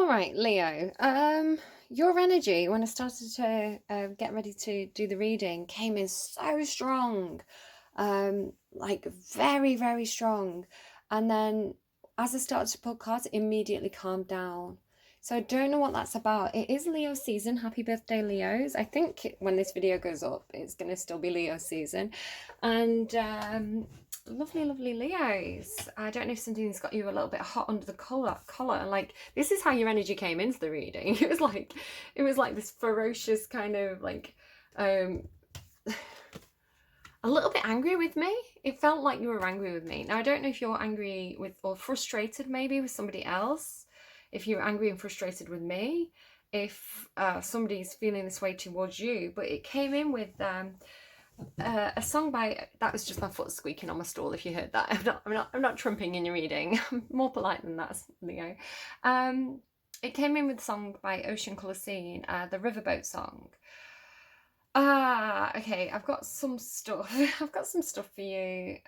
All right, Leo. Your energy when I started to get ready to do the reading came in so strong, like very, very strong. And then as I started to pull cards, it immediately calmed down. So I don't know what that's about. It is Leo season. Happy birthday, Leos. I think when this video goes up, it's going to still be Leo season. And lovely, lovely Leos. I don't know if something's got you a little bit hot under the collar. Like, this is how your energy came into the reading. It was like this ferocious kind of like, a little bit angry with me. It felt like you were angry with me. Now, I don't know if you're angry with, or frustrated maybe with somebody else. If you're angry and frustrated with me, if somebody's feeling this way towards you, but it came in with a song by, that was just my foot squeaking on my stool. If you heard that, I'm not trumping in your reading. I'm more polite than that, Leo. It came in with a song by Ocean Colour Scene, the Riverboat song. Okay, I've got some stuff. I've got some stuff for you.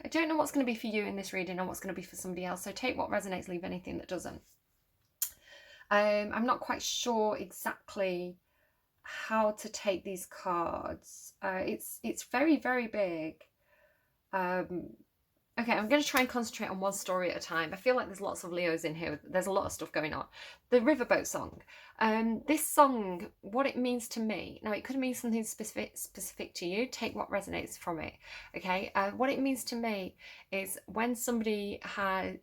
I don't know what's going to be for you in this reading and what's going to be for somebody else. So take what resonates, leave anything that doesn't. I'm not quite sure exactly how to take these cards. It's very, very big. Okay, I'm going to try and concentrate on one story at a time. I feel like there's lots of Leos in here. There's a lot of stuff going on. The Riverboat song. This song, what it means to me. Now, it could mean something specific to you. Take what resonates from it. Okay. What it means to me is when somebody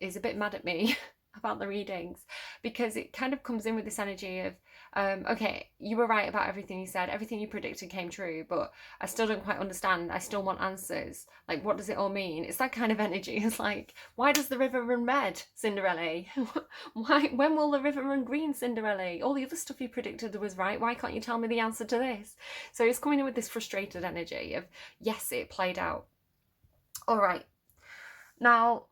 is a bit mad at me about the readings, because it kind of comes in with this energy of, okay, you were right about everything you said, everything you predicted came true, but I still don't quite understand. I still want answers. Like, what does it all mean? It's that kind of energy. It's like, why does the river run red, Cinderella? When will the river run green, Cinderella? All the other stuff you predicted was right. Why can't you tell me the answer to this? So it's coming in with this frustrated energy of, yes, it played out. All right. Now,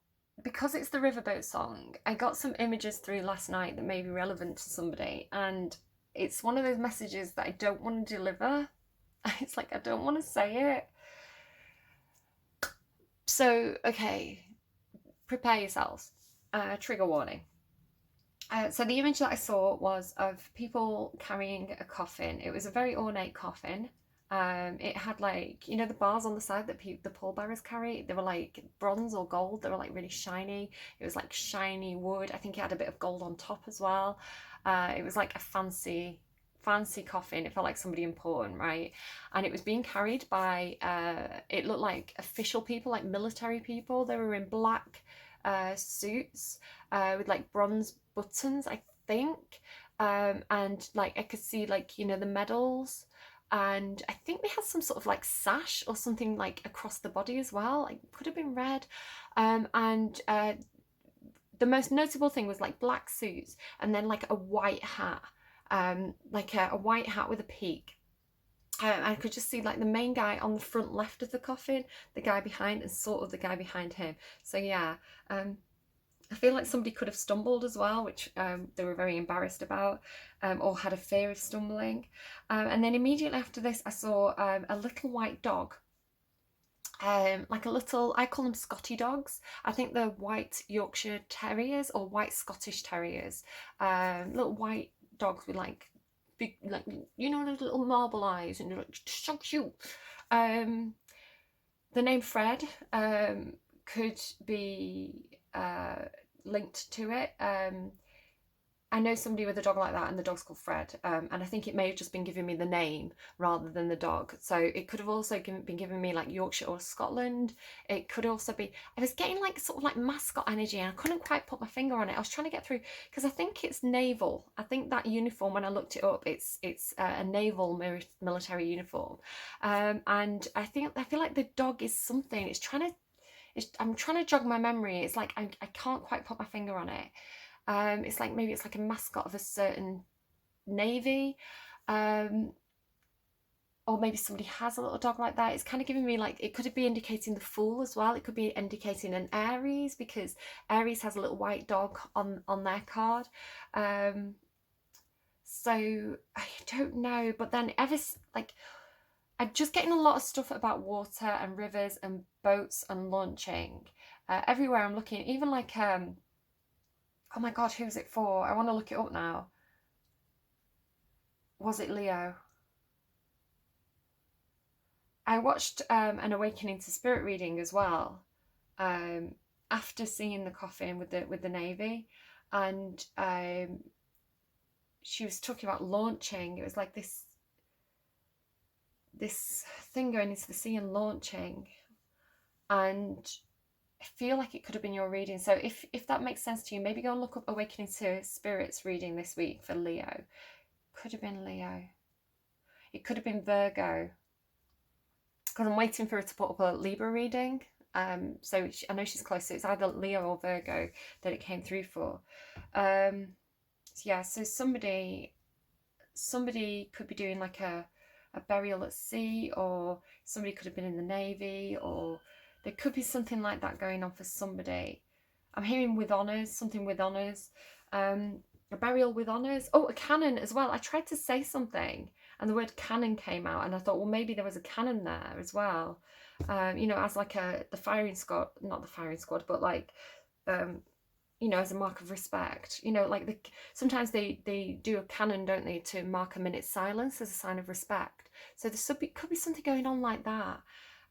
because it's the Riverboat song, I got some images through last night that may be relevant to somebody, and it's one of those messages that I don't want to deliver. It's like I don't want to say it. So, okay, prepare yourselves. Trigger warning. So the image that I saw was of people carrying a coffin. It was a very ornate coffin. It had, like, you know, the bars on the side that the pallbearers carry. They were like bronze or gold. They were like really shiny. It was like shiny wood. I think it had a bit of gold on top as well. It was like a fancy coffin. It felt like somebody important, right? And it was being carried by, it looked like official people, like military people. They were in black suits with like bronze buttons, I think. And like I could see, like, you know, the medals. And I think they had some sort of like sash or something like across the body as well. Like, could have been red. And the most notable thing was like black suits and then like a white hat, like a white hat with a peak. I could just see like the main guy on the front left of the coffin, the guy behind, and sort of the guy behind him. So yeah, I feel like somebody could have stumbled as well, which they were very embarrassed about, or had a fear of stumbling. And then immediately after this, I saw a little white dog. Like a little, I call them Scotty dogs. I think they're white Yorkshire Terriers or white Scottish Terriers. Little white dogs with like big, like, you know, those little marble eyes, and you're like, shoot. The name Fred could be linked to it. I know somebody with a dog like that, and the dog's called Fred, and I think it may have just been giving me the name rather than the dog. So it could have also been giving me like Yorkshire or Scotland. It could also be, I was getting like sort of like mascot energy, and I couldn't quite put my finger on it. I was trying to get through, because I think it's naval. I think that uniform, when I looked it up, it's a naval military uniform. And I feel like the dog is something. I'm trying to jog my memory. It's like I can't quite put my finger on it. It's like, maybe it's like a mascot of a certain navy, or maybe somebody has a little dog like that. It's kind of giving me like, it could be indicating the Fool as well. It could be indicating an Aries, because Aries has a little white dog on their card. So I don't know, but then I'm just getting a lot of stuff about water and rivers and boats and launching everywhere I'm looking. Even like Oh my God, who's it for? I want to look it up now. Was it Leo? I watched an Awakening to Spirit reading as well, after seeing the coffin with the Navy, and she was talking about launching. It was like this thing going into the sea and launching, and I feel like it could have been your reading. So if that makes sense to you, maybe go and look up Awakening to Spirits reading this week for Leo. Could have been Leo. It could have been Virgo, because I'm waiting for her to put up a Libra reading. So I know she's close, so it's either Leo or Virgo that it came through for. So yeah, so somebody could be doing like a burial at sea, or somebody could have been in the Navy, or there could be something like that going on for somebody. I'm hearing with honours, something with honours, a burial with honours. Oh, a cannon as well. I tried to say something and the word cannon came out, and I thought, well, maybe there was a cannon there as well, you know, as like the firing squad, not the firing squad, but like, you know, as a mark of respect. You know, like sometimes they do a cannon, don't they, to mark a minute's silence as a sign of respect. So there could be something going on like that.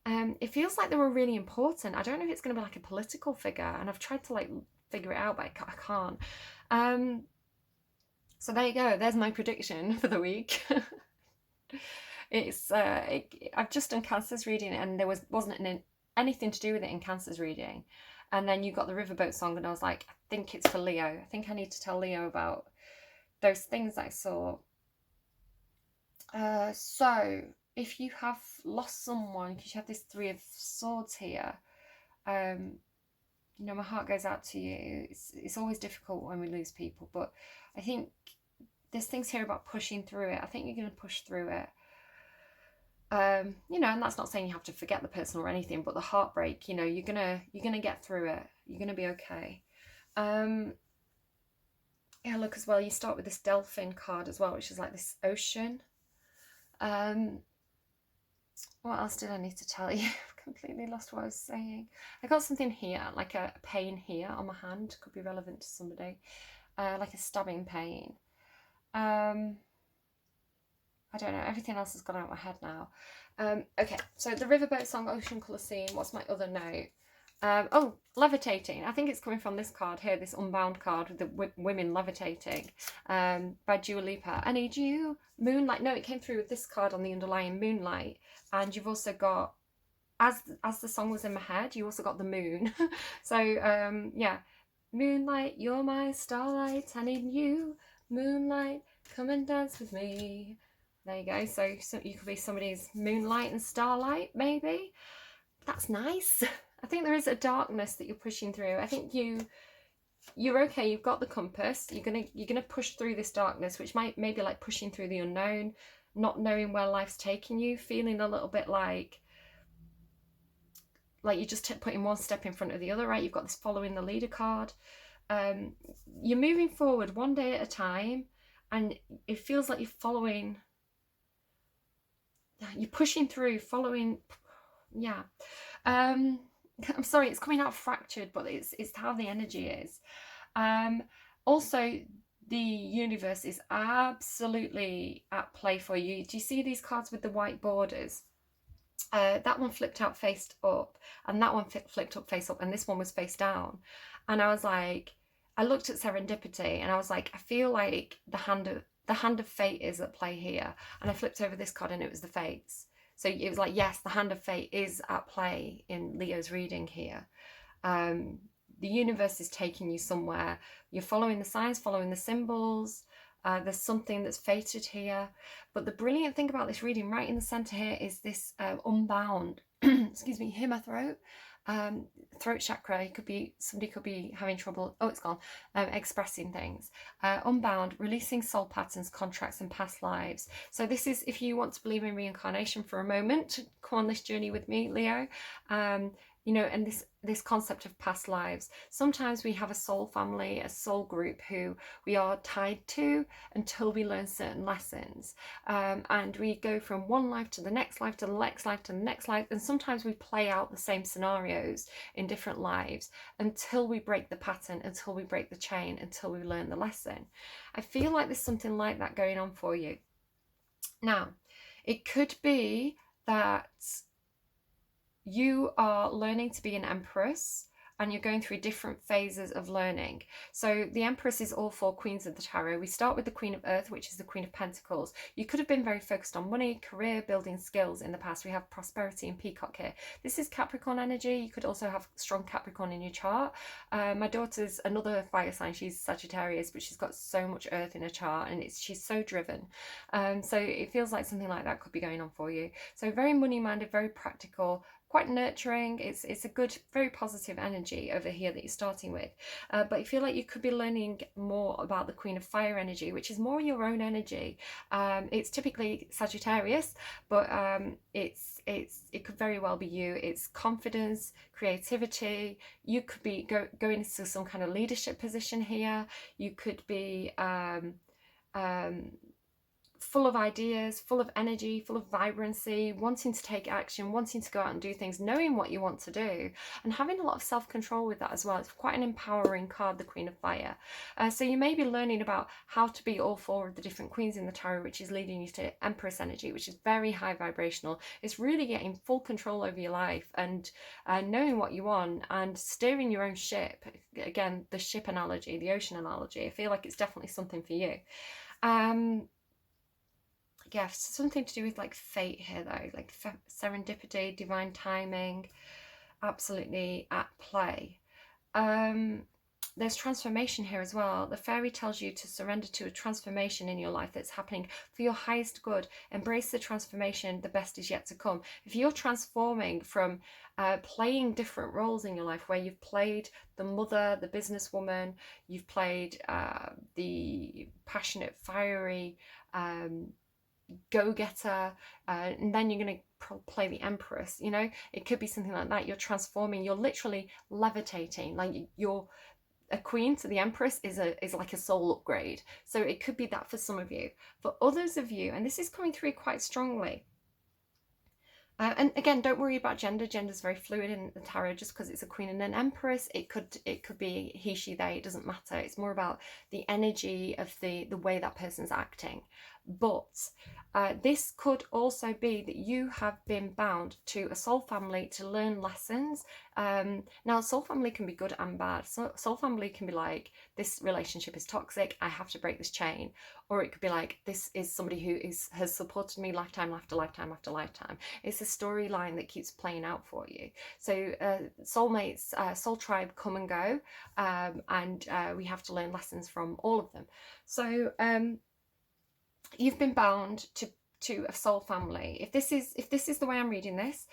It feels like they were really important. I don't know if it's going to be like a political figure, and I've tried to like figure it out, but I can't. So there you go. There's my prediction for the week. I've just done Cancer's reading, and there wasn't anything to do with it in Cancer's reading, and then you got the Riverboat song, and I was like, I think it's for Leo. I think I need to tell Leo about those things I saw. So if you have lost someone, because you have this Three of Swords here, you know, my heart goes out to you. It's always difficult when we lose people, but I think there's things here about pushing through it. I think you're going to push through it. You know, and that's not saying you have to forget the person or anything, but the heartbreak, you know, you're gonna get through it. You're gonna be okay. Yeah, look as well, you start with this Delphin card as well, which is like this ocean. What else did I need to tell you? I've completely lost what I was saying. I got something here, like a pain here on my hand, could be relevant to somebody, like a stabbing pain. I don't know, everything else has gone out of my head now. Okay, so the Riverboat song, Ocean Colour Scene. What's my other note? Oh, Levitating. I think it's coming from this card here, this Unbound card with the women levitating, by Dua Lipa. I Need You, Moonlight. No, it came through with this card on the underlying, Moonlight. And you've also got, as the song was in my head, you also got the moon. So, yeah. Moonlight, you're my starlight. I need you, moonlight, come and dance with me. There you go. So you could be somebody's moonlight and starlight, maybe. That's nice. I think there is a darkness that you're pushing through. I think you're okay. You've got the compass. You're gonna push through this darkness, which might maybe like pushing through the unknown, not knowing where life's taking you, feeling a little bit like you're just putting one step in front of the other, right? You've got this following the leader card. You're moving forward one day at a time, and it feels like you're following. You're pushing through, following, yeah. I'm sorry, it's coming out fractured, but it's how the energy is. Also, the universe is absolutely at play for you. Do you see these cards with the white borders? That one flipped out face up, and that one flipped up face up, and this one was face down. And I was like, I looked at serendipity, and I was like, I feel like the hand of fate is at play here. And I flipped over this card, and it was the fates. So it was like, yes, the hand of fate is at play in Leo's reading here. The universe is taking you somewhere. You're following the signs, following the symbols. There's something that's fated here. But the brilliant thing about this reading right in the center here is this unbound, excuse me, hear my throat, throat chakra. Somebody could be having trouble, oh, it's gone, expressing things. Unbound, releasing soul patterns, contracts, and past lives. So this is, if you want to believe in reincarnation for a moment, come on this journey with me, Leo. you know, and this concept of past lives. Sometimes we have a soul family, a soul group who we are tied to until we learn certain lessons, and we go from one life to the next life to the next life to the next life, and sometimes we play out the same scenarios in different lives until we break the pattern, until we break the chain, until we learn the lesson. I feel like there's something like that going on for you. Now, it could be that you are learning to be an empress and you're going through different phases of learning. So the Empress is all four queens of the tarot. We start with the Queen of Earth, which is the Queen of Pentacles. You could have been very focused on money, career, building skills in the past. We have prosperity and peacock here. This is Capricorn energy. You could also have strong Capricorn in your chart. My daughter's another fire sign. She's Sagittarius, but she's got so much earth in her chart, and she's so driven. So it feels like something like that could be going on for you. So very money-minded, very practical, quite nurturing. It's a good, very positive energy over here that you're starting with. But I feel like you could be learning more about the Queen of Fire energy, which is more your own energy. It's typically Sagittarius, but it could very well be you. It's confidence, creativity. You could be going into some kind of leadership position here. You could be full of ideas, full of energy, full of vibrancy, wanting to take action, wanting to go out and do things, knowing what you want to do, and having a lot of self-control with that as well. It's quite an empowering card, the Queen of Fire. So you may be learning about how to be all four of the different queens in the tarot, which is leading you to Empress energy, which is very high vibrational. It's really getting full control over your life and knowing what you want and steering your own ship. Again, the ship analogy, the ocean analogy. I feel like it's definitely something for you. Yeah, something to do with like fate here though, like serendipity, divine timing, absolutely at play. There's transformation here as well. The fairy tells you to surrender to a transformation in your life that's happening for your highest good. Embrace the transformation, the best is yet to come. If you're transforming from playing different roles in your life, where you've played the mother, the businesswoman, you've played the passionate, fiery, go-getter, and then you're going to play the Empress, you know, it could be something like that. You're transforming, you're literally levitating, like you're a queen to the Empress is like a soul upgrade. So it could be that for some of you. For others of you, and this is coming through quite strongly, and again, don't worry about gender. Gender's very fluid in the tarot. Just because it's a queen and an empress, it could be he, she, they. It doesn't matter. It's more about the energy of the way that person's acting. But this could also be that you have been bound to a soul family to learn lessons. Now, soul family can be good and bad. So soul family can be like, this relationship is toxic, I have to break this chain. Or it could be like, this is somebody who has supported me lifetime after lifetime after lifetime. It's a storyline that keeps playing out for you. So soulmates, soul tribe come and go, and we have to learn lessons from all of them. So you've been bound to a soul family. If this is the way I'm reading this,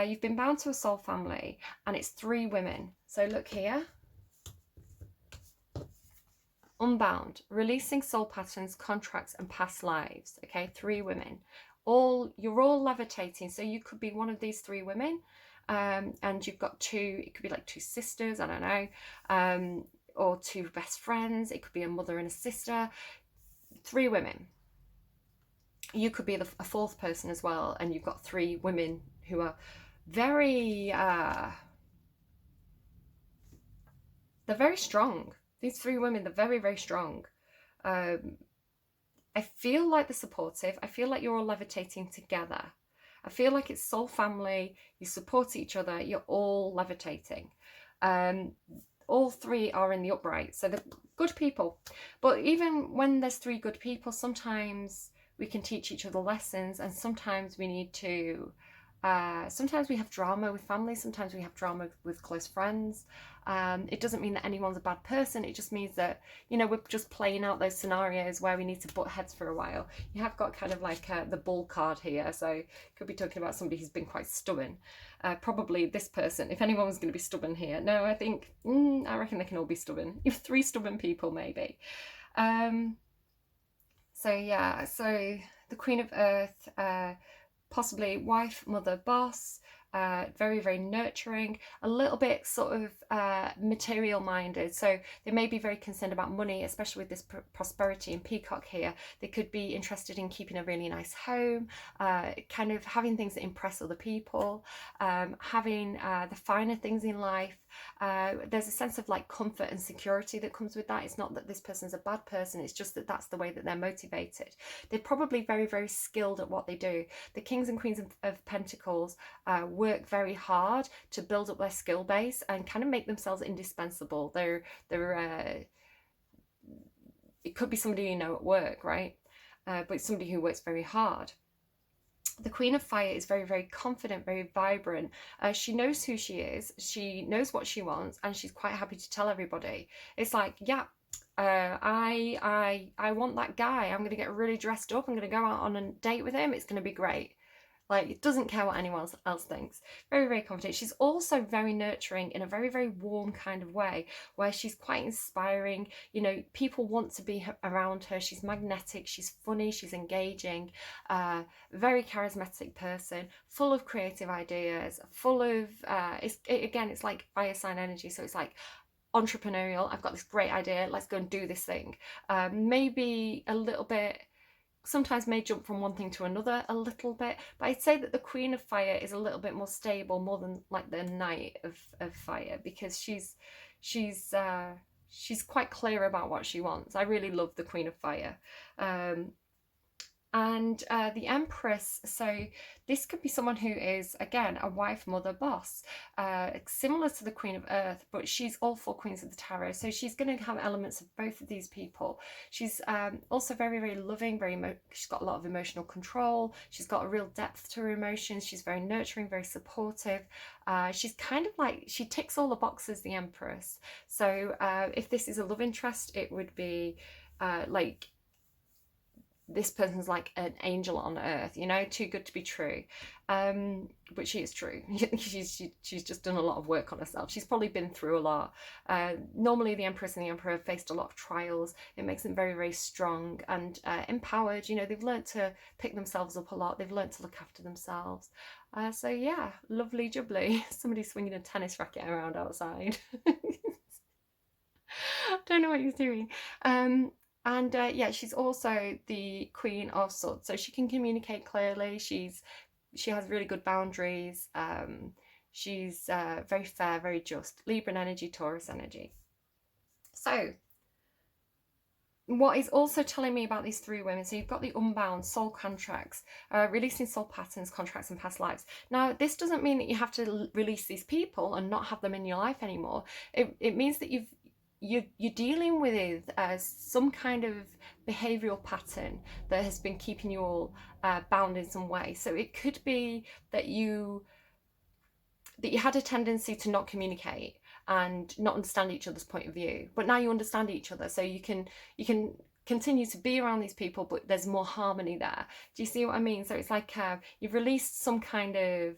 you've been bound to a soul family, and it's 3 women. So look here. Unbound, releasing soul patterns, contracts, and past lives. Okay, 3 women. You're all levitating. So you could be one of these 3 women, and you've got 2. It could be like 2 sisters. I don't know, or 2 best friends. It could be a mother and a sister. 3 women. You could be a 4th person as well, and you've got 3 women who are very they're very strong. These 3 women, they're very, very strong. I feel like they're supportive. I feel like you're all levitating together. I feel like it's soul family. You support each other. You're all levitating. All 3 are in the upright, so they're good people. But even when there's 3 good people, sometimes we can teach each other lessons, and sometimes we need to sometimes we have drama with family, sometimes we have drama with close friends. It doesn't mean that anyone's a bad person. It just means that, you know, we're just playing out those scenarios where we need to butt heads for a while. You have got kind of like the bull card here, so could be talking about somebody who's been quite stubborn. Probably this person, if anyone was going to be stubborn here. No, I think I reckon they can all be stubborn. You have 3 stubborn people maybe. So yeah, so the Queen of Earth, possibly wife, mother, boss, very, very nurturing, a little bit sort of material minded. So they may be very concerned about money, especially with this prosperity and peacock here. They could be interested in keeping a really nice home, kind of having things that impress other people, having the finer things in life. There's a sense of like comfort and security that comes with that. It's not that this person's a bad person, it's just that that's the way that they're motivated. They're probably very, very skilled at what they do. The kings and queens of pentacles work very hard to build up their skill base and kind of make themselves indispensable. It could be somebody you know at work, right? But somebody who works very hard. The Queen of Fire is very, very confident, very vibrant. She knows who she is, she knows what she wants, and she's quite happy to tell everybody. It's like, yeah, I want that guy. I'm going to get really dressed up. I'm going to go out on a date with him. It's going to be great. Like, it doesn't care what anyone else thinks. Very, very confident. She's also very nurturing in a very, very warm kind of way, where she's quite inspiring. You know, people want to be around her. She's magnetic. She's funny. She's engaging. Very charismatic person, full of creative ideas, full of, it's like fire sign energy. So it's like, entrepreneurial. I've got this great idea. Let's go and do this thing. Maybe a little bit, sometimes may jump from one thing to another a little bit, but I'd say that the Queen of Fire is a little bit more stable, more than like the Knight of Fire, because she's quite clear about what she wants. I really love the Queen of Fire. And the Empress, so this could be someone who is, again, a wife, mother, boss, similar to the Queen of Earth, but she's all four Queens of the Tarot, so she's going to have elements of both of these people. She's also very, very loving, she's got a lot of emotional control, she's got a real depth to her emotions, she's very nurturing, very supportive. She's kind of like, she ticks all the boxes, the Empress. So if this is a love interest, it would be like, this person's like an angel on earth, you know, too good to be true. But she is true. she's just done a lot of work on herself. She's probably been through a lot. Normally the Empress and the Emperor have faced a lot of trials. It makes them very, very strong and empowered. You know, they've learned to pick themselves up a lot. They've learned to look after themselves. So yeah, lovely jubbly. Somebody swinging a tennis racket around outside. Don't know what he's doing. And yeah, she's also the Queen of Swords, so she can communicate clearly. She has really good boundaries. She's very fair, very just. Libran energy, Taurus energy. So what is also telling me about these three women, so you've got the unbound soul contracts, releasing soul patterns, contracts, and past lives. Now, this doesn't mean that you have to release these people and not have them in your life anymore. It means that you're dealing with some kind of behavioural pattern that has been keeping you all bound in some way. So it could be that you had a tendency to not communicate and not understand each other's point of view, but now you understand each other, so you can continue to be around these people, but there's more harmony there. Do you see what I mean? So it's like you've released some kind of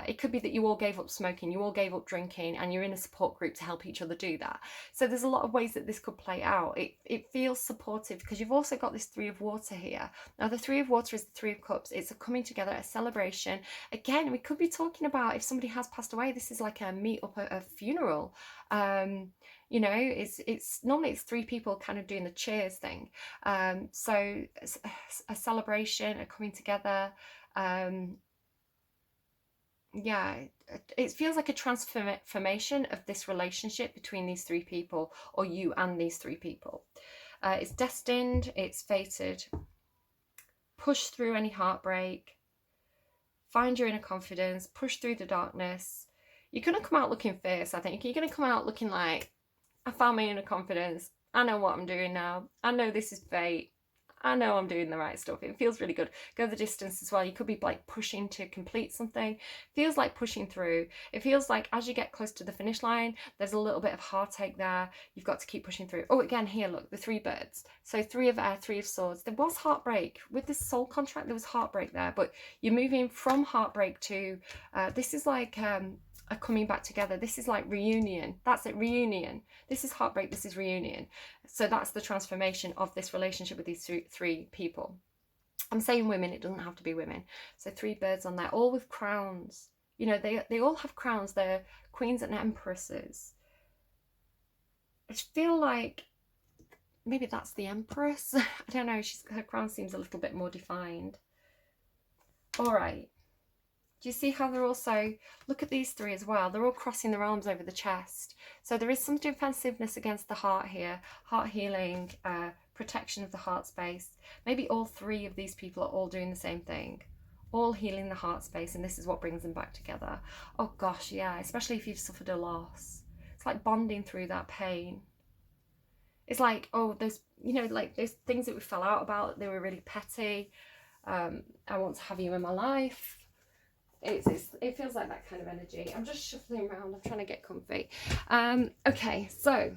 it could be that you all gave up smoking, you all gave up drinking, and you're in a support group to help each other do that. So there's a lot of ways that this could play out. It feels supportive because you've also got this Three of Water here. Now the Three of Water is the Three of Cups. It's a coming together, a celebration. Again, we could be talking about if somebody has passed away, this is like a meet up, a funeral. You know, it's normally it's three people kind of doing the cheers thing. So a celebration, a coming together. Yeah, it feels like a transformation of this relationship between these three people, or you and these three people. It's destined, it's fated. Push through any heartbreak, find your inner confidence, push through the darkness. You're going to come out looking fierce, I think. You're going to come out looking like, I found my inner confidence, I know what I'm doing now, I know this is fate, I know I'm doing the right stuff. It feels really good. Go the distance as well. You could be like pushing to complete something. Feels like pushing through. It feels like as you get close to the finish line, there's a little bit of heartache there. You've got to keep pushing through. Oh, again, here, look, the three birds. So Three of Air, Three of Swords. There was heartbreak. With this soul contract, there was heartbreak there. But you're moving from heartbreak to, this is like a coming back together. This is like reunion. That's it, reunion. This is heartbreak, this is reunion. So that's the transformation of this relationship with these three people. I'm saying women, it doesn't have to be women. So three birds on there, all with crowns. You know, they all have crowns. They're queens and empresses. I feel like maybe that's the empress. I don't know. Her crown seems a little bit more defined. All right. Do you see how they're also, look at these three as well, they're all crossing their arms over the chest. So there is some defensiveness against the heart here, heart healing, protection of the heart space. Maybe all three of these people are all doing the same thing, all healing the heart space, and this is what brings them back together. Oh gosh, yeah, especially if you've suffered a loss. It's like bonding through that pain. It's like, oh, there's, you know, like those things that we fell out about, they were really petty. I want to have you in my life. It feels like that kind of energy. I'm just shuffling around. I'm trying to get comfy. Okay, so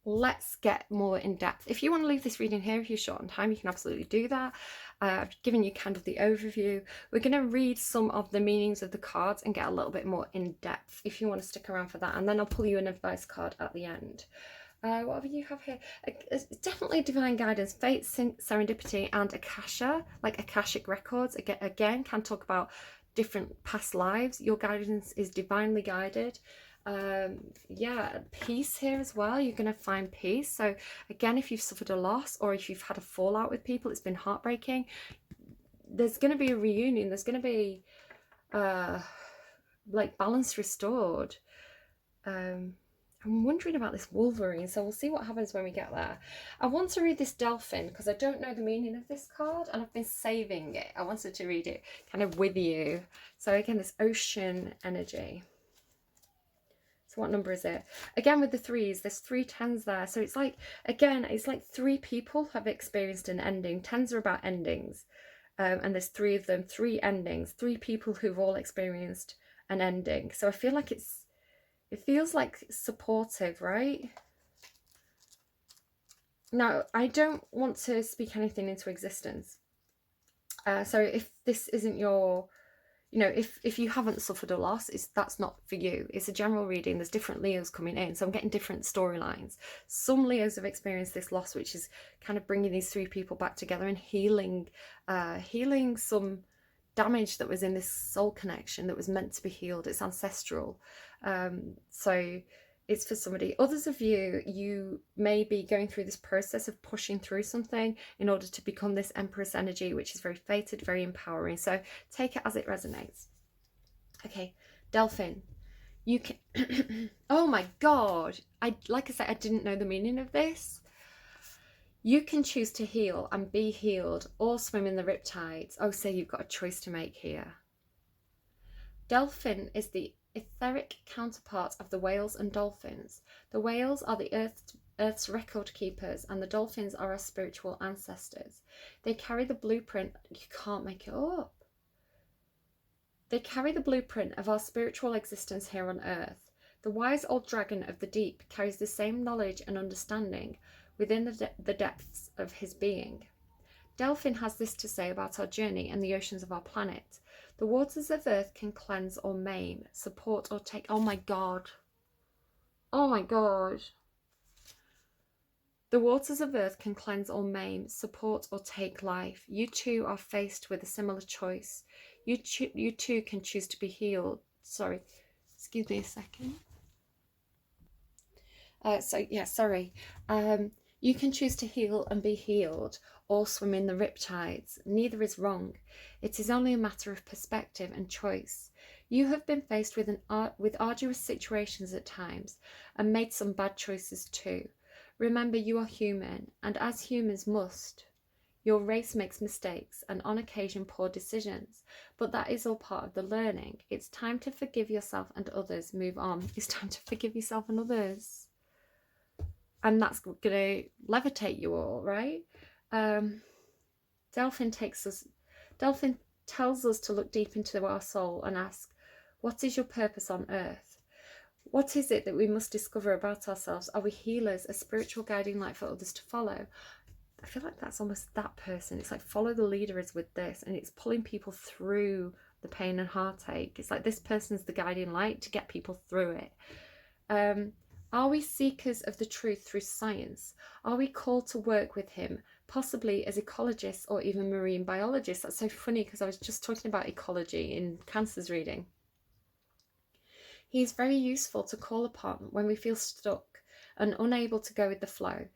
let's get more in depth. If you want to leave this reading here, if you're short on time, you can absolutely do that. I've given you kind of the overview. We're going to read some of the meanings of the cards and get a little bit more in depth if you want to stick around for that. And then I'll pull you an advice card at the end. Whatever you have here, it's definitely divine guidance, fate, serendipity, and akasha, like akashic records. Again, can talk about different past lives. Your guidance is divinely guided. Yeah, peace here as well. You're going to find peace. So again, if you've suffered a loss or if you've had a fallout with people, it's been heartbreaking, there's going to be a reunion. There's going to be like balance restored. I'm wondering about this Wolverine, so we'll see what happens when we get there. I want to read this Delphin because I don't know the meaning of this card and I've been saving it. I wanted to read it kind of with you. So again, this ocean energy. So what number is it? Again, with the threes, there's 3 tens there. So it's like, again, it's like 3 people have experienced an ending. Tens are about endings. And there's 3 of them, 3 endings, 3 people who've all experienced an ending. So I feel like it feels like supportive, right? Now, I don't want to speak anything into existence. So if this isn't your, you know, if you haven't suffered a loss, that's not for you. It's a general reading. There's different Leos coming in. So I'm getting different storylines. Some Leos have experienced this loss, which is kind of bringing these 3 people back together and healing some damage that was in this soul connection that was meant to be healed. It's ancestral. So it's for somebody. Others of you may be going through this process of pushing through something in order to become this Empress energy, which is very fated, very empowering. So take it as it resonates. Okay, Delphin, you can oh my god, like I said, I didn't know the meaning of this. You can choose to heal and be healed or swim in the riptides. Oh, so you've got a choice to make here. Delphin is the etheric counterpart of the whales and dolphins. The whales are the Earth's record keepers, and the dolphins are our spiritual ancestors. They carry the blueprint. You can't make it up. They carry the blueprint of our spiritual existence here on Earth. The wise old dragon of the deep carries the same knowledge and understanding within the depths of his being. Delphin has this to say about our journey and the oceans of our planet. The waters of Earth can cleanse or maim, support or take... Oh my god. Oh my god. The waters of Earth can cleanse or maim, support or take life. You too are faced with a similar choice. You too can choose to be healed. Sorry. Excuse me a second. You can choose to heal and be healed, or swim in the riptides. Neither is wrong. It is only a matter of perspective and choice. You have been faced with arduous situations at times, and made some bad choices too. Remember, you are human, and as humans must. Your race makes mistakes, and on occasion poor decisions, but that is all part of the learning. It's time to forgive yourself and others. Move on. It's time to forgive yourself and others. And that's going to levitate you all, right? Delphin tells us to look deep into our soul and ask, what is your purpose on Earth? What is it that we must discover about ourselves? Are we healers, a spiritual guiding light for others to follow? I feel like that's almost that person. It's like follow the leader is with this, and it's pulling people through the pain and heartache. It's like this person's the guiding light to get people through it. Are we seekers of the truth through science? Are we called to work with him, possibly as ecologists or even marine biologists? That's so funny because I was just talking about ecology in Cancer's reading. He is very useful to call upon when we feel stuck and unable to go with the flow.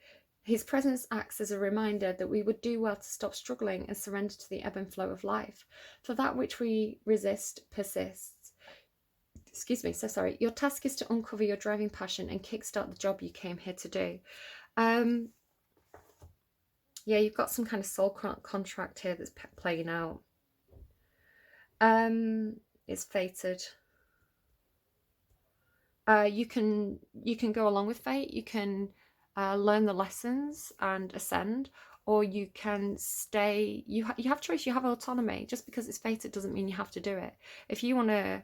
His presence acts as a reminder that we would do well to stop struggling and surrender to the ebb and flow of life. For that which we resist persists. Excuse me, so sorry. Your task is to uncover your driving passion and kickstart the job you came here to do. Yeah, you've got some kind of soul contract here that's playing out. It's fated. You can go along with fate. You can learn the lessons and ascend, or you can stay. You have choice. You have autonomy. Just because it's fated doesn't mean you have to do it. If you want to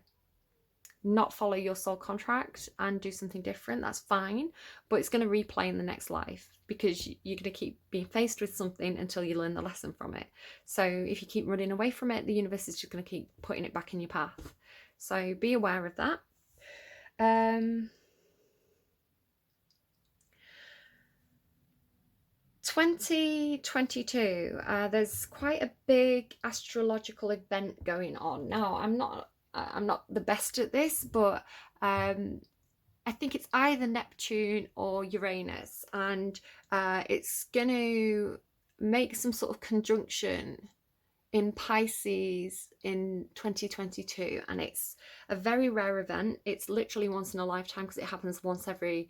not follow your soul contract and do something different, that's fine, but it's going to replay in the next life because you're going to keep being faced with something until you learn the lesson from it. So if you keep running away from it, the universe is just going to keep putting it back in your path. So be aware of that. 2022, there's quite a big astrological event going on. Now, I'm not the best at this, but I think it's either Neptune or Uranus, and it's going to make some sort of conjunction in Pisces in 2022, and it's a very rare event. It's literally once in a lifetime because it happens once every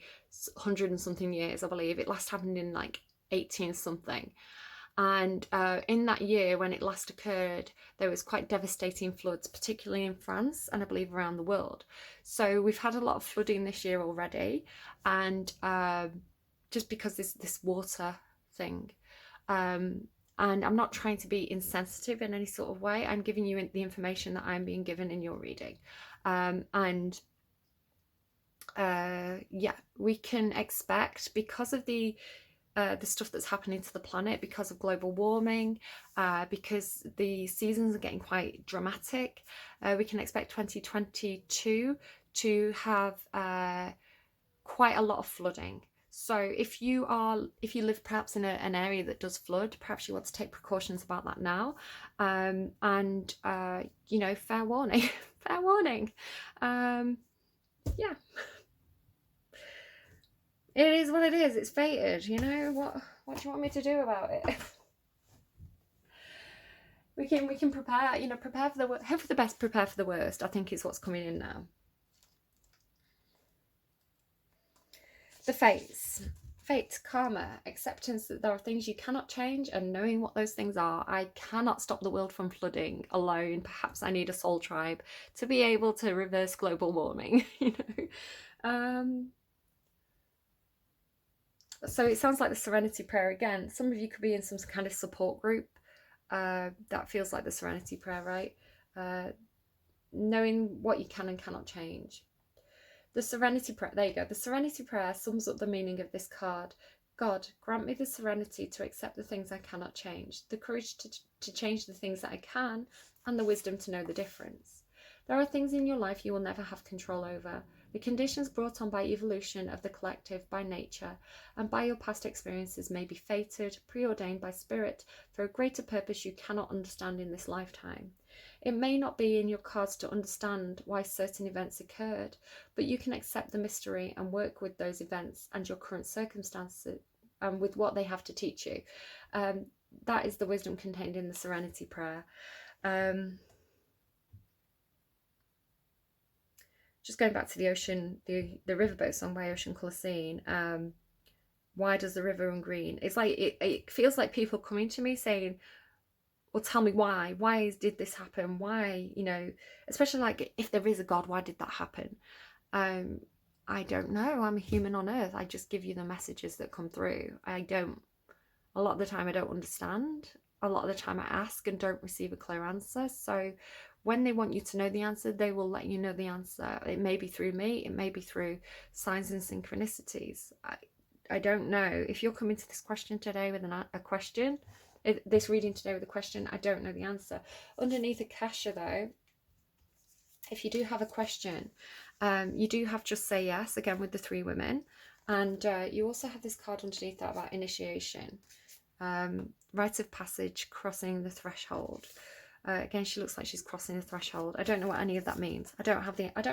100 and something years, I believe. It last happened in like 18 something, and in that year when it last occurred, there was quite devastating floods, particularly in France and I believe around the world. So we've had a lot of flooding this year already, and just because this water thing, and I'm not trying to be insensitive in any sort of way. I'm giving you the information that I'm being given in your reading, and yeah, we can expect, because of the stuff that's happening to the planet, because of global warming, because the seasons are getting quite dramatic, we can expect 2022 to have quite a lot of flooding. So if you live perhaps in an area that does flood, perhaps you want to take precautions about that now. And you know, fair warning. Fair warning. Yeah, it is what it is. It's fated. You know, what do you want me to do about it? we can prepare. You know, prepare for the hope for the best, prepare for the worst, I think is what's coming in now. The fates. Fate, karma, acceptance that there are things you cannot change, and knowing what those things are. I cannot stop the world from flooding alone. Perhaps I need a soul tribe to be able to reverse global warming, you know. So it sounds like the Serenity Prayer again. Some of you could be in some kind of support group. That feels like the Serenity Prayer, right? Knowing what you can and cannot change. The Serenity Prayer, there you go. The Serenity Prayer sums up the meaning of this card. God, grant me the serenity to accept the things I cannot change, the courage to change the things that I can, and the wisdom to know the difference. There are things in your life you will never have control over. The conditions brought on by evolution of the collective, by nature, and by your past experiences may be fated, preordained by spirit for a greater purpose you cannot understand in this lifetime. It may not be in your cards to understand why certain events occurred, but you can accept the mystery and work with those events and your current circumstances and with what they have to teach you. That is the wisdom contained in the Serenity Prayer. Just going back to the ocean, the riverboat song by Ocean Colour Scene. Why does the river run green? It's like it feels like people coming to me saying, well, tell me why did this happen? Why, you know, especially like if there is a God, why did that happen? I don't know. I'm a human on earth. I just give you the messages that come through. A lot of the time I don't understand. A lot of the time I ask and don't receive a clear answer. So when they want you to know the answer, they will let you know the answer. It may be through me, it may be through signs and synchronicities. I don't know. If you're coming to this question today with a question, this reading today with a question, I don't know the answer. Underneath Akasha though, if you do have a question, You do have Just Say Yes, again with the 3 women. And you also have this card underneath that about initiation. Rites of passage, crossing the threshold. Again, she looks like she's crossing the threshold. I don't know what any of that means. I don't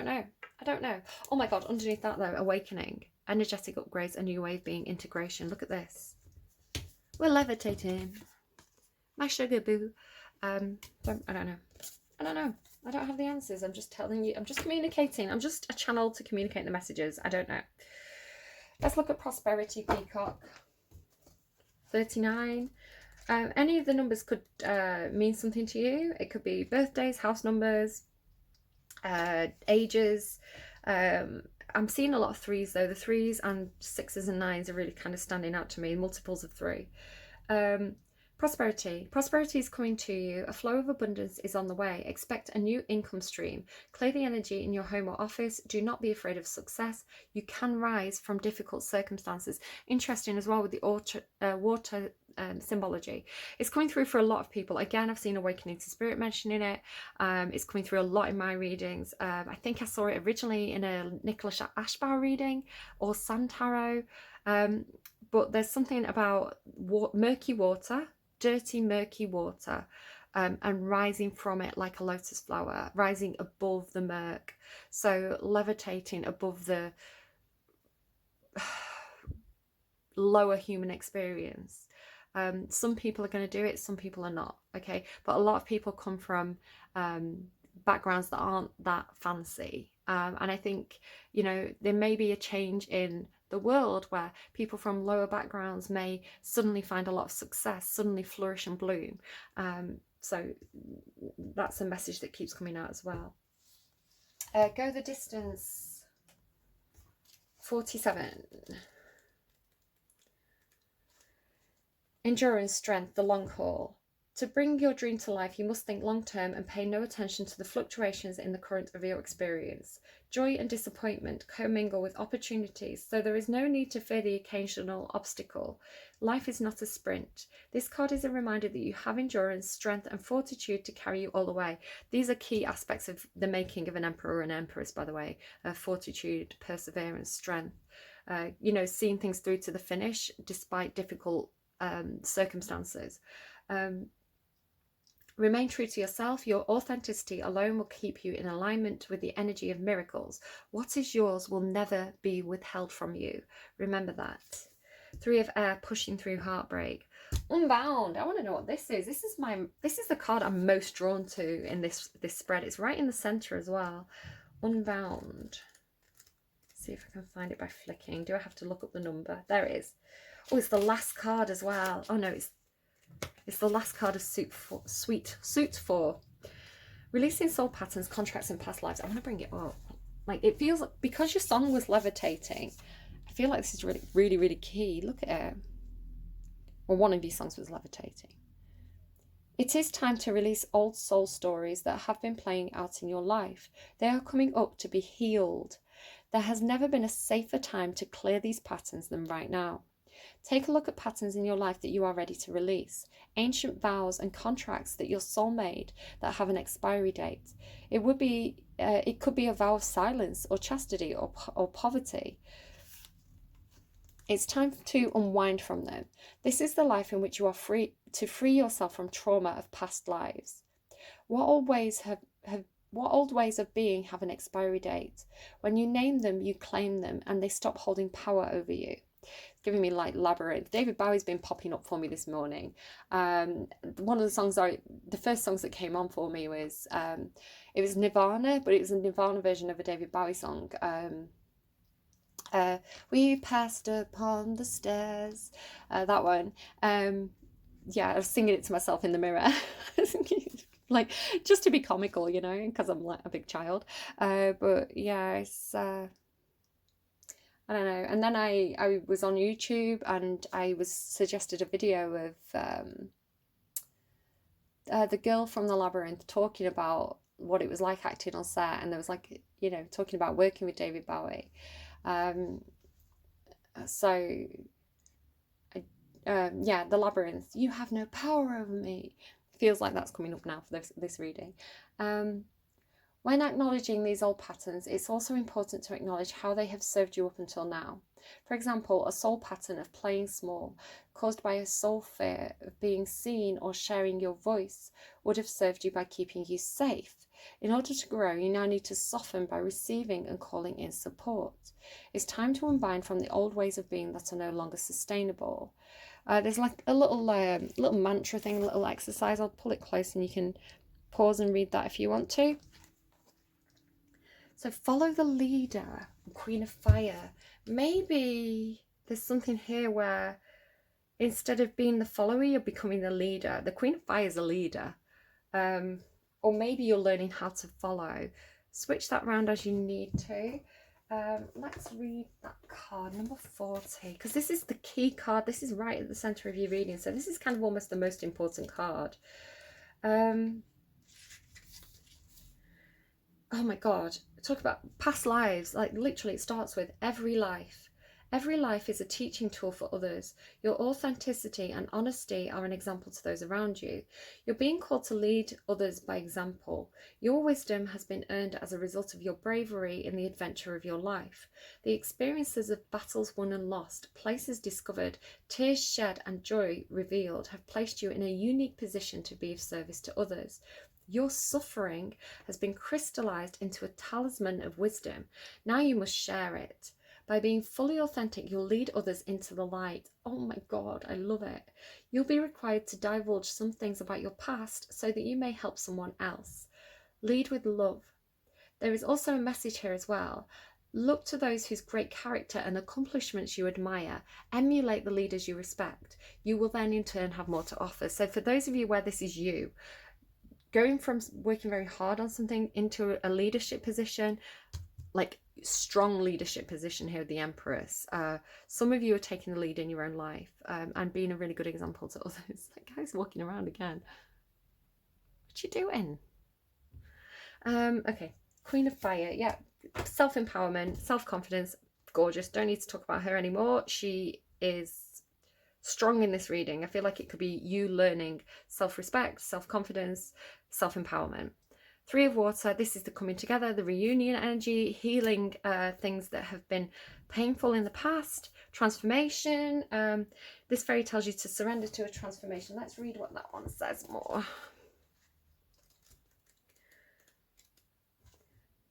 know. Oh my God, underneath that though, awakening, energetic upgrades, a new way of being, integration. Look at this. We're levitating. My sugar boo. I don't know. I don't have the answers. I'm just telling you. I'm just communicating. I'm just a channel to communicate the messages. I don't know. Let's look at prosperity, peacock. 39. Any of the numbers could mean something to you. It could be birthdays, house numbers, ages. I'm seeing a lot of 3s though. The 3s and 6s and 9s are really kind of standing out to me. Multiples of 3. Prosperity. Prosperity is coming to you. A flow of abundance is on the way. Expect a new income stream. Clear the energy in your home or office. Do not be afraid of success. You can rise from difficult circumstances. Interesting as well with the water symbology. It's coming through for a lot of people. Again, I've seen Awakening to Spirit mentioning it. It's coming through a lot in my readings. I think I saw it originally in a Nicholas Ashbow reading or Sun Tarot. But there's something about murky water, dirty murky water, and rising from it like a lotus flower, rising above the murk. So levitating above the lower human experience. Some people are going to do it, some people are not, okay? But a lot of people come from backgrounds that aren't that fancy. And I think, you know, there may be a change in the world where people from lower backgrounds may suddenly find a lot of success, suddenly flourish and bloom. So that's a message that keeps coming out as well. Go the distance. 47. Endurance, strength, the long haul. To bring your dream to life, you must think long term and pay no attention to the fluctuations in the current of your experience. Joy and disappointment commingle with opportunities, so there is no need to fear the occasional obstacle. Life is not a sprint. This card is a reminder that you have endurance, strength, and fortitude to carry you all the way. These are key aspects of the making of an emperor or an empress, by the way. Fortitude, perseverance, strength. You know, seeing things through to the finish despite difficult circumstances. Remain true to yourself. Your authenticity alone will keep you in alignment with the energy of miracles. What is yours will never be withheld from you. Remember that. 3 of air, pushing through heartbreak. Unbound. I want to know what this is. This is the card I'm most drawn to in this spread. It's right in the center as well. Unbound. Let's see if I can find it by flicking. Do I have to look up the number? There it is. Oh, it's the last card as well. Oh no, it's the last card of suit 4. Releasing soul patterns, contracts, and past lives. I want to bring it up. Like, it feels like, because your song was levitating, I feel like this is really, really, really key. Look at it. Or one of these songs was levitating. It is time to release old soul stories that have been playing out in your life. They are coming up to be healed. There has never been a safer time to clear these patterns than right now. Take a look at patterns in your life that you are ready to release. Ancient vows and contracts that your soul made that have an expiry date. It could be a vow of silence or chastity or poverty. It's time to unwind from them. This is the life in which you are free to free yourself from trauma of past lives. What old ways of being have an expiry date? When you name them, you claim them, and they stop holding power over you. It's giving me like Labyrinth. David Bowie's been popping up for me this morning. One of the songs, the first songs that came on for me was, it was Nirvana, but it was a Nirvana version of a David Bowie song. We passed upon the stairs. That one. Yeah, I was singing it to myself in the mirror. Like, just to be comical, you know, because I'm like a big child. But yeah, it's... I don't know. And then I was on YouTube and I was suggested a video of the girl from the Labyrinth talking about what it was like acting on set, and there was like, you know, talking about working with David Bowie. Yeah, the Labyrinth. You have no power over me. Feels like that's coming up now for this reading. When acknowledging these old patterns, it's also important to acknowledge how they have served you up until now. For example, a soul pattern of playing small, caused by a soul fear of being seen or sharing your voice, would have served you by keeping you safe. In order to grow, you now need to soften by receiving and calling in support. It's time to unbind from the old ways of being that are no longer sustainable. There's like a little mantra thing, a little exercise. I'll pull it close and you can pause and read that if you want to. So follow the leader, Queen of Fire. Maybe there's something here where instead of being the follower, you're becoming the leader. The Queen of Fire is a leader. Or maybe you're learning how to follow. Switch that around as you need to. Let's read that card, number 40, because this is the key card. This is right at the center of your reading. So this is kind of almost the most important card. Oh my God, talk about past lives. Like literally it starts with every life. Every life is a teaching tool for others. Your authenticity and honesty are an example to those around you. You're being called to lead others by example. Your wisdom has been earned as a result of your bravery in the adventure of your life. The experiences of battles won and lost, places discovered, tears shed and joy revealed have placed you in a unique position to be of service to others. Your suffering has been crystallized into a talisman of wisdom. Now you must share it. By being fully authentic, you'll lead others into the light. Oh my God, I love it. You'll be required to divulge some things about your past so that you may help someone else. Lead with love. There is also a message here as well. Look to those whose great character and accomplishments you admire. Emulate the leaders you respect. You will then in turn have more to offer. So for those of you where this is you, going from working very hard on something into a leadership position, like strong leadership position here, the Empress. Some of you are taking the lead in your own life and being a really good example to others. That guy's walking around again. What you doing? Okay, Queen of Fire. Yeah, self-empowerment, self-confidence, gorgeous. Don't need to talk about her anymore. She is strong in this reading. I feel like it could be you learning self-respect, self-confidence, self-empowerment. Three of Water, this is the coming together, the reunion energy, healing things that have been painful in the past, transformation. This fairy tells you to surrender to a transformation. Let's read what that one says more.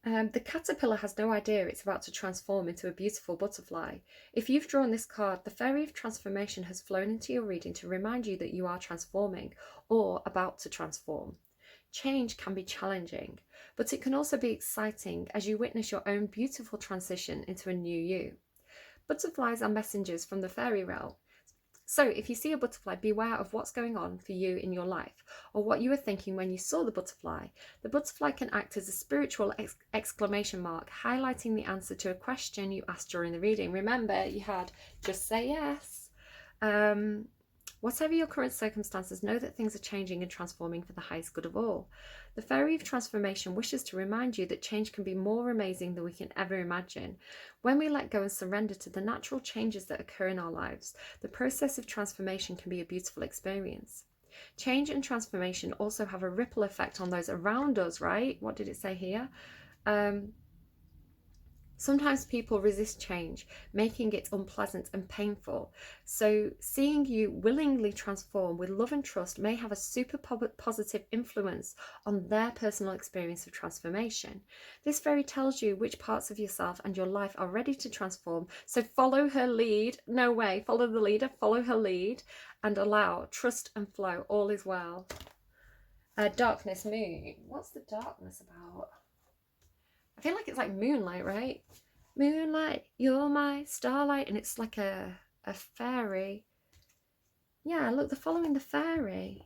The caterpillar has no idea it's about to transform into a beautiful butterfly. If you've drawn this card, the fairy of transformation has flown into your reading to remind you that you are transforming or about to transform. Change can be challenging, but it can also be exciting as you witness your own beautiful transition into a new you. Butterflies are messengers from the fairy realm. So if you see a butterfly, beware of what's going on for you in your life or what you were thinking when you saw the butterfly. The butterfly can act as a spiritual exclamation mark, highlighting the answer to a question you asked during the reading. Remember, you had just say yes. Whatever your current circumstances, know that things are changing and transforming for the highest good of all. The Fairy of Transformation wishes to remind you that change can be more amazing than we can ever imagine. When we let go and surrender to the natural changes that occur in our lives, the process of transformation can be a beautiful experience. Change and transformation also have a ripple effect on those around us, right? What did it say here? Sometimes people resist change, making it unpleasant and painful. So seeing you willingly transform with love and trust may have a super positive influence on their personal experience of transformation. This fairy tells you which parts of yourself and your life are ready to transform. So follow her lead. No way. Follow the leader, follow her lead, and allow trust and flow. All is well. Darkness, moon. What's the darkness about? I feel like it's like moonlight, right? Moonlight, you're my starlight, and it's like a fairy. Yeah, look, they're following the fairy.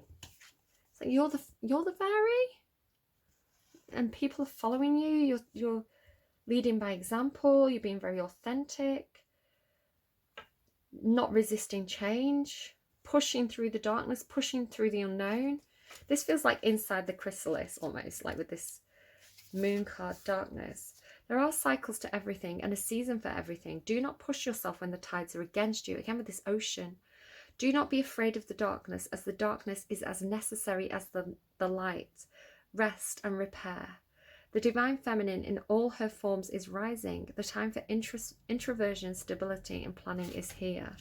It's like you're the fairy, and people are following you. You're leading by example. You're being very authentic, not resisting change, pushing through the darkness, pushing through the unknown. This feels like inside the chrysalis almost, like with this moon card, darkness. There are cycles to everything and a season for everything. Do not push yourself when the tides are against you. Again with this ocean. Do not be afraid of the darkness, as the darkness is as necessary as the light. Rest and repair. The divine feminine in all her forms is rising. The time for introversion, stability, and planning is here.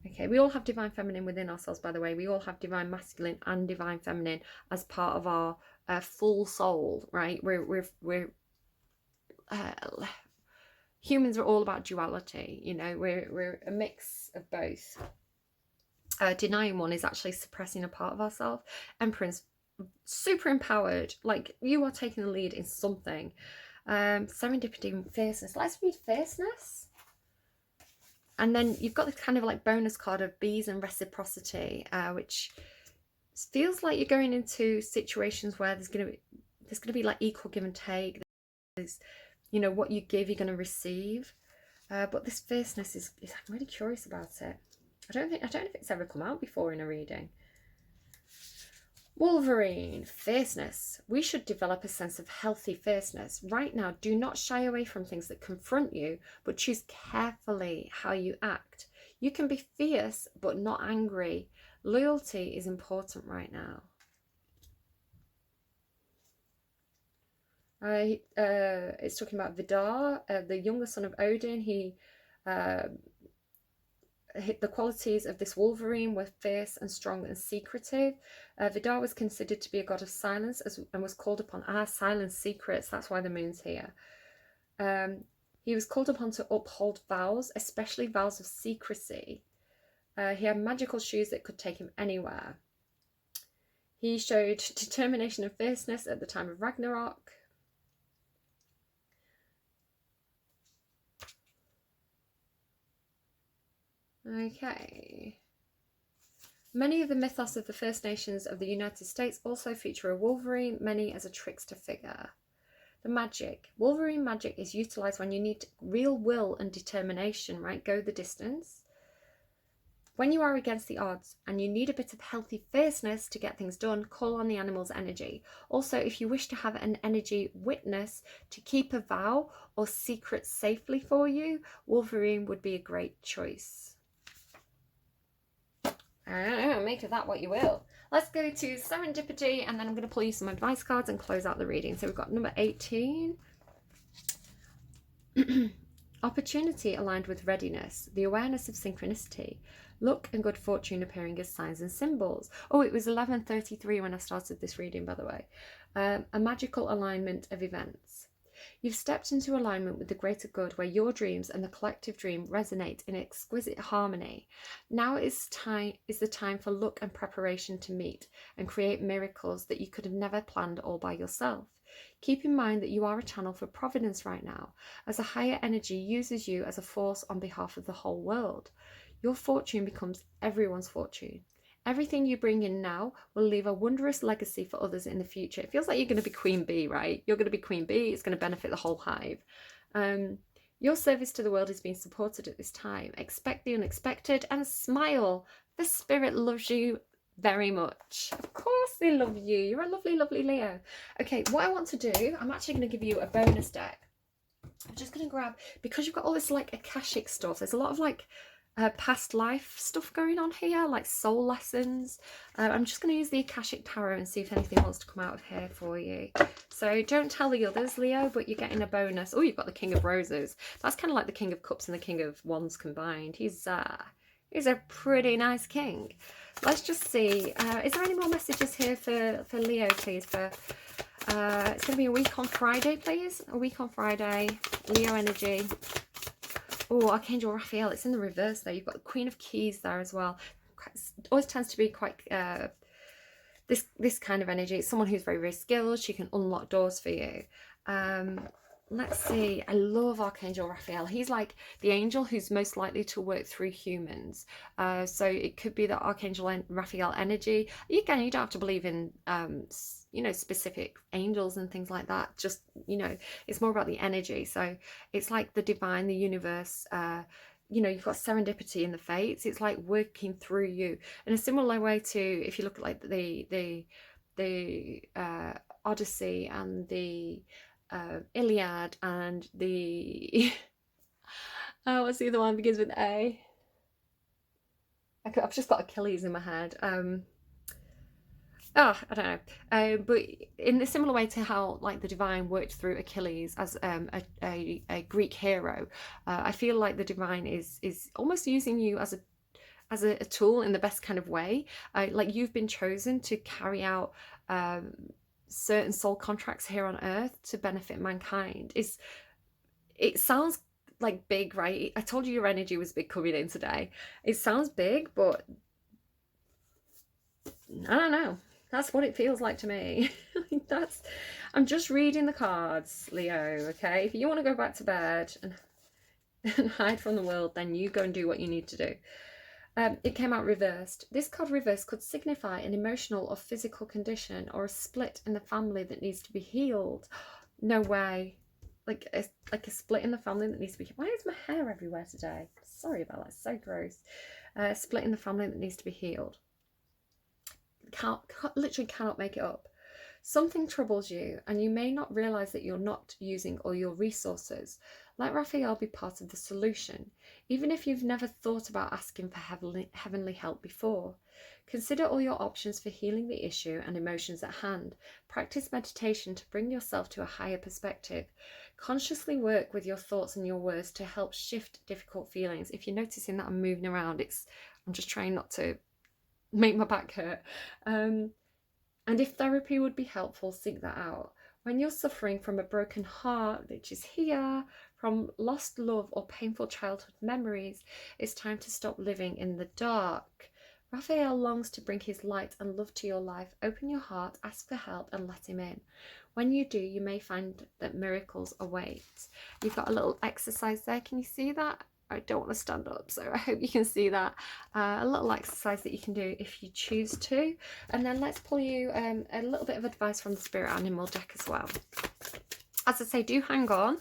Okay, we all have divine feminine within ourselves, by the way. We all have divine masculine and divine feminine as part of our full soul, right? Humans are all about duality, you know. We're a mix of both. Denying one is actually suppressing a part of ourselves. Empress, super empowered, like you are taking the lead in something. Serendipity and fierceness. Let's read fierceness. And then you've got this kind of like bonus card of bees and reciprocity, which feels like you're going into situations where there's gonna be like equal give and take. There's, you know, what you give, you're gonna receive. But this fierceness is I'm really curious about it. I don't know if it's ever come out before in a reading. Wolverine, fierceness. We should develop a sense of healthy fierceness. Right now, do not shy away from things that confront you, but choose carefully how you act. You can be fierce, but not angry. Loyalty is important right now. It's talking about Vidar, the younger son of Odin. He the qualities of this Wolverine were fierce and strong and secretive. Vidar was considered to be a god of silence and was called upon silence secrets. That's why the moon's here. He was called upon to uphold vows, especially vows of secrecy. He had magical shoes that could take him anywhere. He showed determination and fierceness at the time of Ragnarok. Okay. Many of the mythos of the First Nations of the United States also feature a Wolverine, many as a trickster figure. The magic. Wolverine magic is utilized when you need real will and determination, right? Go the distance. When you are against the odds and you need a bit of healthy fierceness to get things done, call on the animal's energy. Also, if you wish to have an energy witness to keep a vow or secret safely for you, Wolverine would be a great choice. I don't know, make of that what you will. Let's go to serendipity, and then I'm going to pull you some advice cards and close out the reading. So we've got number 18. Opportunity aligned with readiness, the awareness of synchronicity, luck and good fortune appearing as signs and symbols. Oh, it was 11:33 when I started this reading, by the way. A magical alignment of events. You've stepped into alignment with the greater good, where your dreams and the collective dream resonate in exquisite harmony. Now is the time for luck and preparation to meet and create miracles that you could have never planned all by yourself. Keep in mind that you are a channel for providence right now, as a higher energy uses you as a force on behalf of the whole world. Your fortune becomes everyone's fortune. Everything you bring in now will leave a wondrous legacy for others in the future. It feels like you're going to be Queen Bee, right? You're going to be Queen Bee. It's going to benefit the whole hive. Your service to the world is being supported at this time. Expect the unexpected and smile. The spirit loves you very much. Of course they love you. You're a lovely, lovely Leo. Okay, what I want to do, I'm actually going to give you a bonus deck. I'm just going to grab, because you've got all this like Akashic stuff, there's a lot of like past life stuff going on here, like soul lessons. I'm just going to use the Akashic Tarot and see if anything wants to come out of here for you. So don't tell the others, Leo, but you're getting a bonus. Oh, you've got the King of Roses. That's kind of like the King of Cups and the King of Wands combined. He's a pretty nice king. Let's just see. Is there any more messages here for Leo, please? It's going to be a week on Friday, please. A week on Friday. Leo energy. Oh, Archangel Raphael. It's in the reverse there. You've got the Queen of Keys there as well. It always tends to be quite this kind of energy. It's someone who's very, very skilled. She can unlock doors for you. Let's see. I love Archangel Raphael. He's like the angel who's most likely to work through humans. So it could be the Archangel Raphael energy. Again, you don't have to believe in you know, specific angels and things like that. Just, you know, it's more about the energy. So it's like the divine, the universe. You know, you've got serendipity in the fates. It's like working through you in a similar way to, if you look at like the Odyssey and the Iliad and the what's the other one, begins with A? I've just got Achilles in my head. I don't know. But in a similar way to how like the divine worked through Achilles as a Greek hero, I feel like the divine is almost using you as a tool in the best kind of way. Like you've been chosen to carry out certain soul contracts here on earth to benefit mankind. It sounds like big, right? I told you your energy was big coming in today. It sounds big, but I don't know. That's what it feels like to me. I'm just reading the cards, Leo, okay? If you want to go back to bed and hide from the world, then you go and do what you need to do. It came out reversed. This card reversed could signify an emotional or physical condition or a split in the family that needs to be healed. No way. Like a split in the family that needs to be healed. Why is my hair everywhere today? Sorry about that. It's so gross. Split in the family that needs to be healed. Literally cannot make it up. Something troubles you and you may not realize that you're not using all your resources. Let Raphael be part of the solution, even if you've never thought about asking for heavenly help before. Consider all your options for healing the issue and emotions at hand. Practice meditation to bring yourself to a higher perspective. Consciously work with your thoughts and your words to help shift difficult feelings. If you're noticing that I'm moving around, I'm just trying not to make my back hurt. And if therapy would be helpful, seek that out. When you're suffering from a broken heart, which is here, from lost love or painful childhood memories, it's time to stop living in the dark. Raphael longs to bring his light and love to your life. Open your heart, ask for help, and let him in. When you do, you may find that miracles await. You've got a little exercise there. Can you see that? I don't want to stand up, so I hope you can see that. A little exercise that you can do if you choose to. And then let's pull you a little bit of advice from the Spirit Animal deck as well. As I say, do hang on,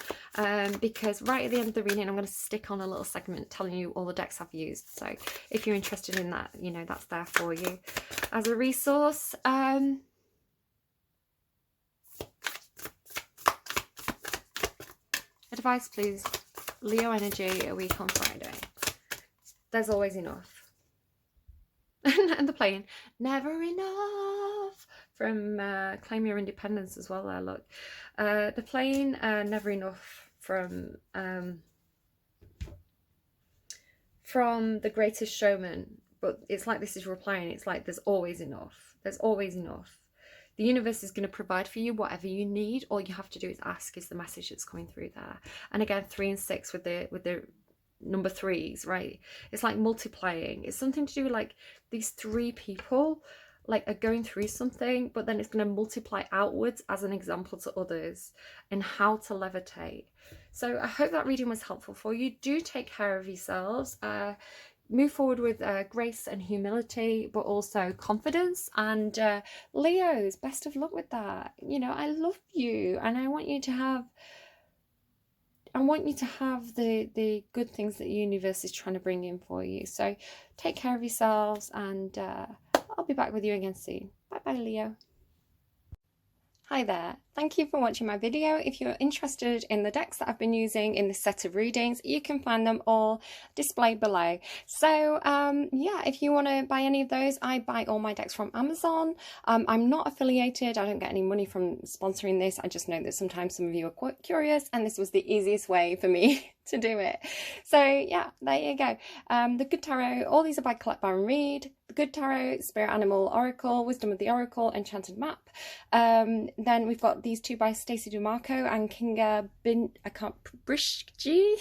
because right at the end of the reading, I'm going to stick on a little segment telling you all the decks I've used. So if you're interested in that, you know, that's there for you as a resource. Advice, please. Leo energy, a week on Friday. There's always enough. And the playing Never Enough from Claim Your Independence as well there, look. The playing Never Enough from The Greatest Showman, but it's like this is replying, it's like there's always enough. There's always enough. The universe is going to provide for you whatever you need. All you have to do is ask, is the message that's coming through there. And again, 3 and 6 with the number 3s, right? It's like multiplying. It's something to do with like these 3 people like are going through something, but then it's going to multiply outwards as an example to others and how to levitate. So I hope that reading was helpful for you. Do take care of yourselves. Move forward with grace and humility, but also confidence. And Leos, best of luck with that. You know, I love you, and I want you to have the good things that the universe is trying to bring in for you. So take care of yourselves, and I'll be back with you again soon. Bye bye, Leo. Hi there, thank you for watching my video. If you're interested in the decks that I've been using in this set of readings, you can find them all displayed below. So yeah, if you want to buy any of those, I buy all my decks from Amazon. I'm not affiliated, I don't get any money from sponsoring this. I just know that sometimes some of you are quite curious, and this was the easiest way for me to do it. So yeah, there you go. The Good Tarot, all these are by Collect, Baron, Reed. The Good Tarot, Spirit Animal Oracle, Wisdom of the Oracle, Enchanted Map. Then we've got these 2 by Stacey DeMarco and Kinga Brishji.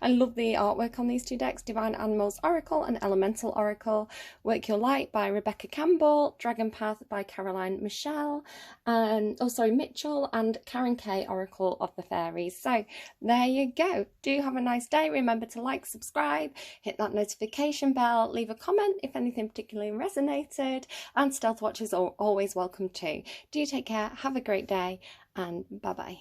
I love the artwork on these 2 decks. Divine Animals Oracle and Elemental Oracle. Work Your Light by Rebecca Campbell. Dragon Path by Caroline Michelle. Mitchell, and Karen K, Oracle of the Fairies. So there you go. Do have a nice day. Remember to like, subscribe, hit that notification bell, leave a comment if anything particularly resonated, and stealth watchers are always welcome too. Do take care, have a great day, and bye bye.